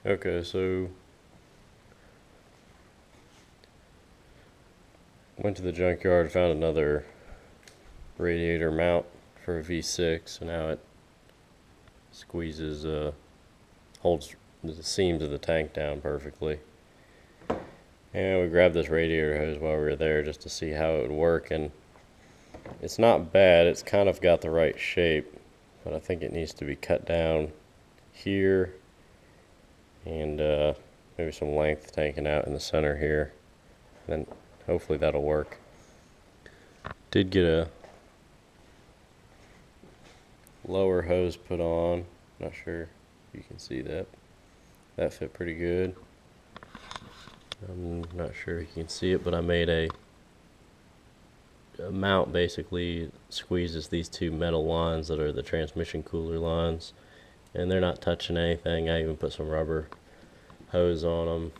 Okay, so went to the junkyard, found another radiator mount for a V6, so now it squeezes, holds the seams of the tank down perfectly. And we grabbed this radiator hose while we were there just to see how it would work, and it's not bad. It's kind of got the right shape, but I think it needs to be cut down here, and maybe some length taken out in the center here. And then hopefully that'll work. Did get a lower hose put on. Not sure if you can see that. That fit pretty good. I'm not sure if you can see it, but I made a mount basically squeezes these two metal lines that are the transmission cooler lines, and they're not touching anything. I even put some rubber hose on them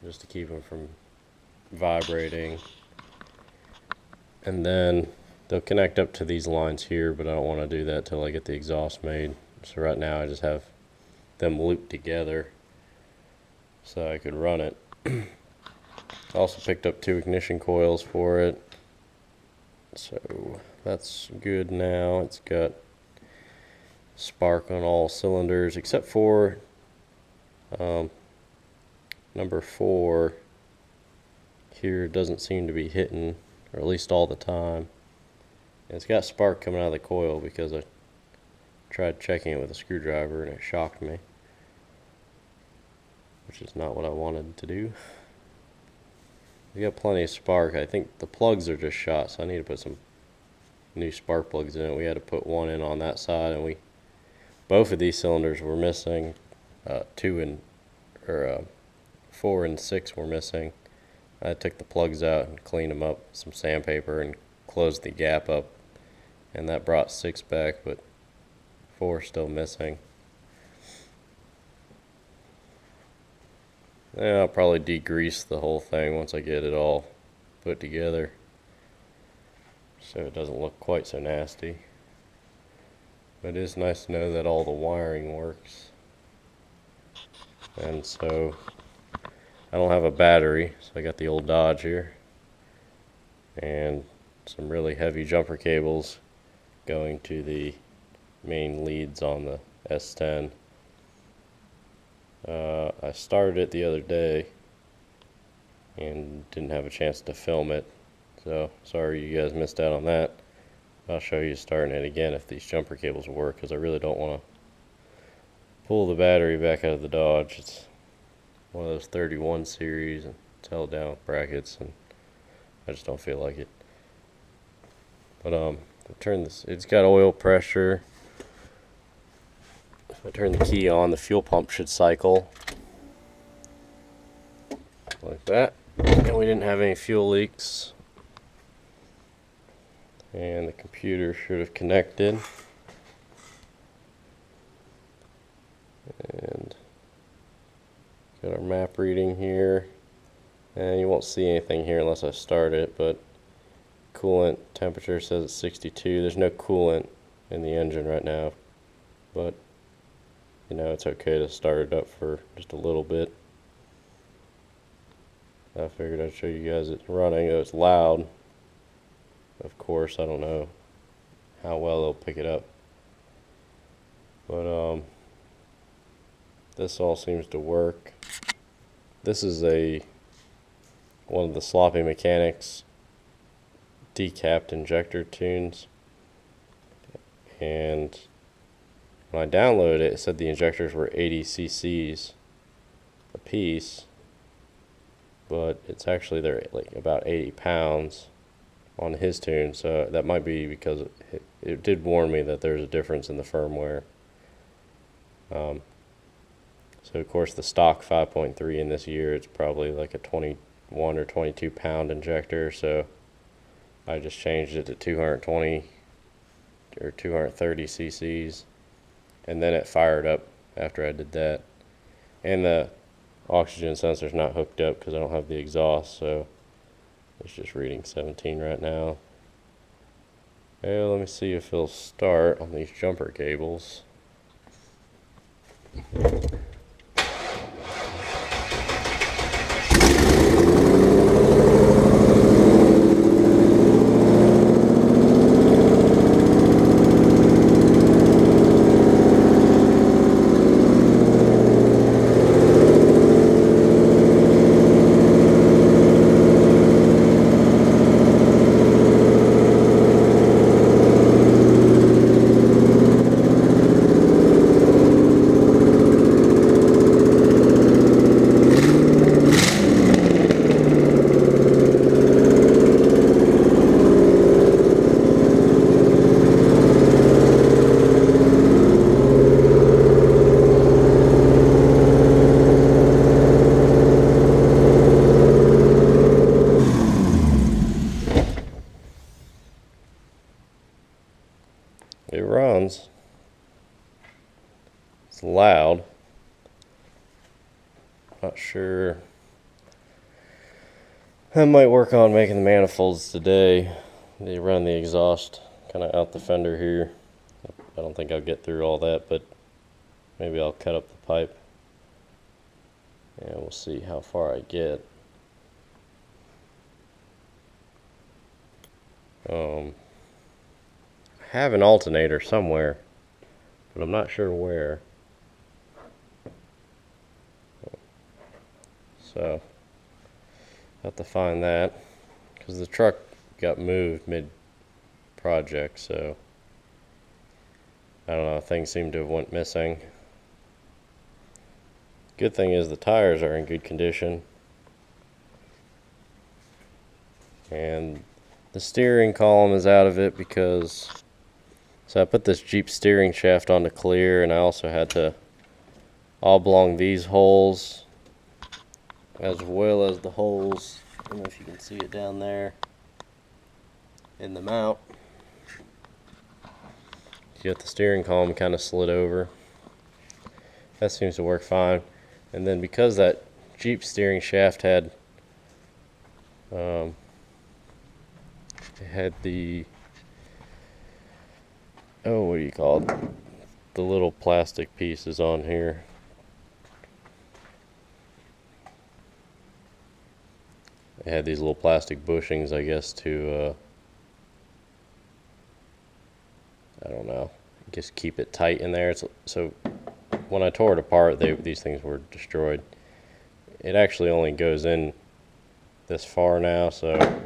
just to keep them from vibrating. And then they'll connect up to these lines here, but I don't want to do that till I get the exhaust made. So right now I just have them looped together so I could run it. Also picked up 2 ignition coils for it, so that's good now. It's got spark on all cylinders except for number 4 here doesn't seem to be hitting, or at least all the time. And it's got spark coming out of the coil because I tried checking it with a screwdriver and it shocked me, which is not what I wanted to do. We got plenty of spark. I think the plugs are just shot, so I need to put some new spark plugs in it. We had to put one in on that side, and both of these cylinders were missing. 4 and 6 were missing. I took the plugs out and cleaned them up with some sandpaper and closed the gap up, and that brought 6 back, but 4 still missing. Yeah, I'll probably degrease the whole thing once I get it all put together, so it doesn't look quite so nasty. But it is nice to know that all the wiring works. And so I don't have a battery, so I got the old Dodge here and some really heavy jumper cables going to the main leads on the S10. I started it the other day and didn't have a chance to film it, so sorry you guys missed out on that. I'll show you starting it again if these jumper cables work, because I really don't want to pull the battery back out of the Dodge. It's one of those 31 series and it's held down with brackets, and I just don't feel like it. But I turn this, it's got oil pressure. If I turn the key on, the fuel pump should cycle like that, and we didn't have any fuel leaks, and the computer should have connected, and got our map reading here, and you won't see anything here unless I start it, but coolant temperature says it's 62. There's no coolant in the engine right now, but you know, it's okay to start it up for just a little bit. I figured I'd show you guys it's running. It's loud, of course. I don't know how well they'll pick it up, but this all seems to work. This is one of the Sloppy Mechanics decapped injector tunes, and when I downloaded it, it said the injectors were 80 cc's a piece, but it's actually they're like about 80 pounds on his tune, so that might be because it did warn me that there's a difference in the firmware. So of course the stock 5.3 in this year, it's probably like a 21 or 22 pound injector, so I just changed it to 220 or 230 cc's, and then it fired up after I did that. And the oxygen sensor's not hooked up because I don't have the exhaust, so it's just reading 17 right now. Well, let me see if it'll start on these jumper cables. It runs. It's loud. Not sure. I might work on making the manifolds today. They run the exhaust kind of out the fender here. I don't think I'll get through all that, but maybe I'll cut up the pipe and we'll see how far I get. I have an alternator somewhere, but I'm not sure where. So have to find that because the truck got moved mid-project, so I don't know, things seem to have went missing. Good thing is the tires are in good condition, and the steering column is out of it because I put this Jeep steering shaft on to clear, and I also had to oblong these holes as well as the holes, I don't know if you can see it down there in the mount. You got the steering column kind of slid over. That seems to work fine. And then because that Jeep steering shaft had it had the, oh, what do you call it, the little plastic pieces on here. It had these little plastic bushings, I guess, to I don't know, just keep it tight in there. So when I tore it apart, these things were destroyed. It actually only goes in this far now, so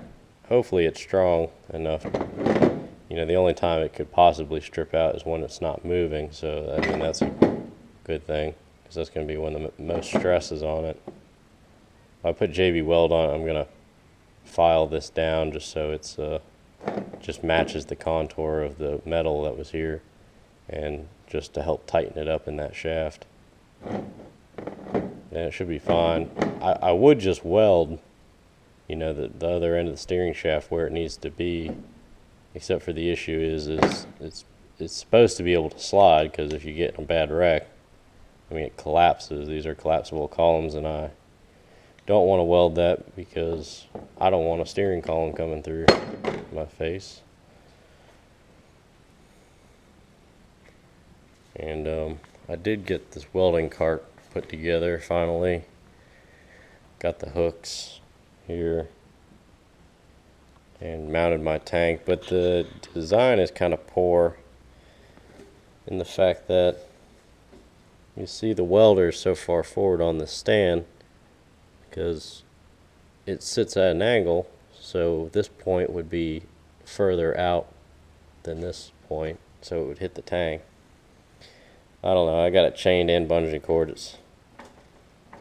hopefully it's strong enough. You know, the only time it could possibly strip out is when it's not moving, so I mean that's a good thing, because that's going to be when the most stress is on it. If I put JB Weld on it, I'm going to file this down just so it's just matches the contour of the metal that was here, and just to help tighten it up in that shaft. And it should be fine. I would just weld, you know, the other end of the steering shaft where it needs to be, except for the issue is it's supposed to be able to slide, because if you get in a bad wreck, I mean, it collapses. These are collapsible columns, and I don't want to weld that because I don't want a steering column coming through my face. And I did get this welding cart put together finally. Got the hooks here and mounted my tank, but the design is kind of poor in the fact that you see the welder is so far forward on the stand because it sits at an angle, so this point would be further out than this point, so it would hit the tank. I don't know, I got it chained in bungee cord. It's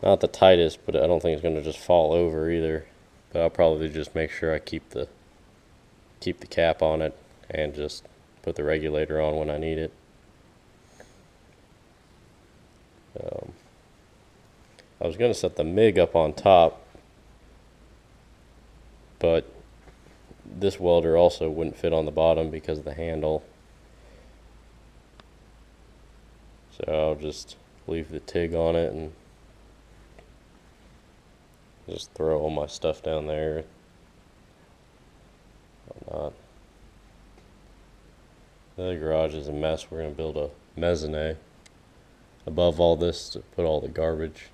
not the tightest, but I don't think it's going to just fall over either. But I'll probably just make sure I keep the cap on it and just put the regulator on when I need it. I was going to set the MIG up on top, but this welder also wouldn't fit on the bottom because of the handle. So I'll just leave the TIG on it and just throw all my stuff down there. Whatnot. The garage is a mess. We're going to build a mezzanine above all this to put all the garbage,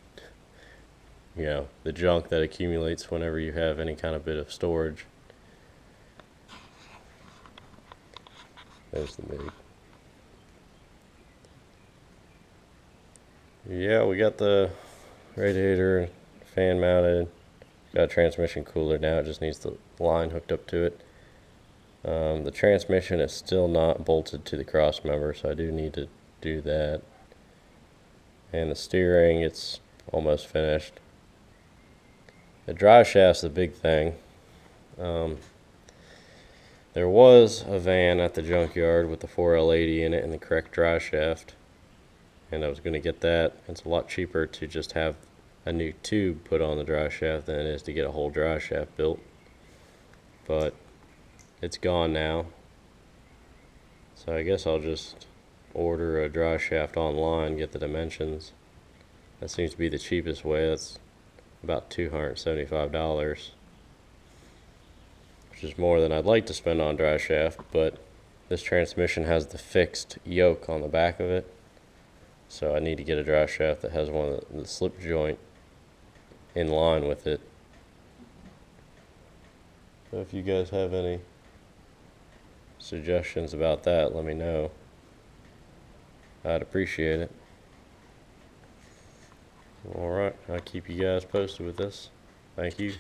you know, the junk that accumulates whenever you have any kind of bit of storage. There's the MIG. Yeah, we got the radiator fan mounted. Got a transmission cooler now. It just needs the line hooked up to it. The transmission is still not bolted to the cross member, so I do need to do that. And the steering, it's almost finished. The drive shaft's the big thing. There was a van at the junkyard with the 4L80 in it and the correct drive shaft, and I was going to get that. It's a lot cheaper to just have a new tube put on the drive shaft than it is to get a whole drive shaft built. But it's gone now, So I guess I'll just order a drive shaft online, get the dimensions. That seems to be the cheapest way. That's about $275, which is more than I'd like to spend on drive shaft, but this transmission has the fixed yoke on the back of it, so I need to get a drive shaft that has one of the slip joint in line with it. So if you guys have any suggestions about that, let me know. I'd appreciate it. Alright, I'll keep you guys posted with this. Thank you.